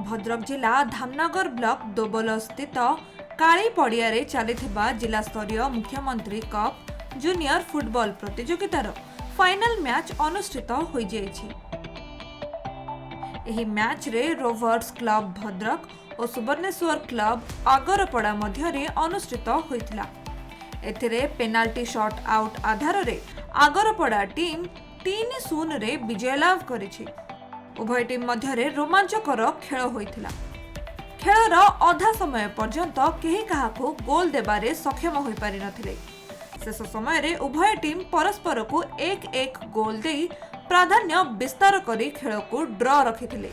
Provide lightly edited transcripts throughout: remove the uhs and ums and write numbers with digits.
भद्रक जिला धामनगर ब्लॉक दोबल स्थित काली पड़िया रे चलिथिबा जिला स्तरीय मुख्यमंत्री कप जूनियर फुटबॉल प्रतियोगितार फाइनल मैच अनुष्ठित होई जायछि। एही मैच रे रोवर्स क्लब भद्रक और सुवर्णेश्वर क्लब आगरपड़ा मध्यरे अनुष्ठित होइतिला। एथिरे पेनाल्टी शॉट आउट आधार रे आगरपड़ा टीम 3-0 रे विजय लाभ करिछि। उभय टीम मध्यरे रोमांचकर खेल होइतिला। खेलर अधा समय पर्यंत केही काहाको गोल देबारे सक्षम होई पारि नथिले। शेष समय रे उभय टीम परस्पर को 1-1 गोल देई प्राधान्य विस्तार करी खेल को ड्र रखिथिले।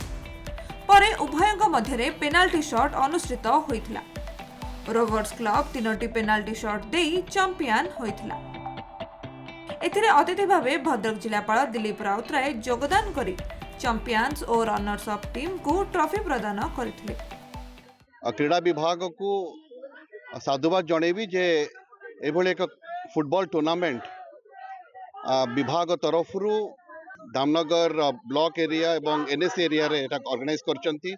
परे उभयଙ୍କ मध्यरे पेनाल्टी शॉट अनुष्ठित होइतिला। रोवर्स क्लब 3टी पेनाल्टी शॉट देई चैंपियन होइतिला। एथिरे अतिथि भावे भद्रक जिलापाल दिलीप राउतराय योगदान करी चैंपियंस और रनर्स अप टीम को ट्रॉफी प्रदान करथिले। क्रीड़ा विभाग को साधुवाद जनइबी जे एभली एक फुटबॉल टूर्नामेंट विभाग तरफ धामनगर ब्लॉक एरिया एवं एनएसी एरिया रे ऑर्गेनाइज करचंती।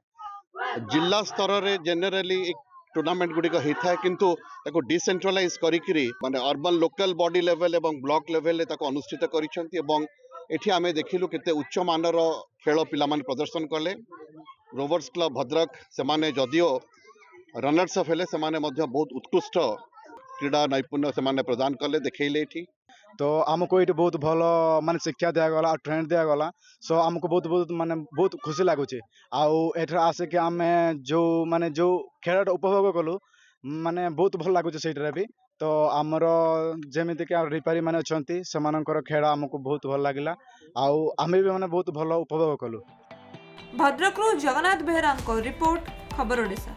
जिला स्तर रे जनरली एक टूर्नामेंट गुडी को होता है किंतु ताको डिसेंट्रलाइज करिकरी माने अर्बन लोकल बॉडी लेवल एवं ब्लॉक लेवल ताको अनुष्ठित करिसंती एवं एठी आमे देखिलु केते उच्च मानर खेल पिला माने प्रदर्शन कले। रोवर्स क्लब भद्रक से माने जदियो रनर्स अप हेले से माने मध्य बहुत उत्कृष्ट क्रीड़ा नैपुण्य से माने प्रदान कले देखैले एठी। तो आमको ये बहुत भल माने शिक्षा दिगला ट्रेंड दिगला। सो आमको बहुत बहुत माने बहुत खुशी लगुचे। आठ आसिक आम जो माने जो खेल उपभोग कलु माने बहुत भल लगुचे से भी। तो आमर जमीक रिपारी मैंने अच्छा से खेल आमको बहुत भल लगे आम भी माने बहुत भल उपभोग कलु। भद्रक जगन्नाथ बेहरा रिपोर्ट खबर ओडिशा।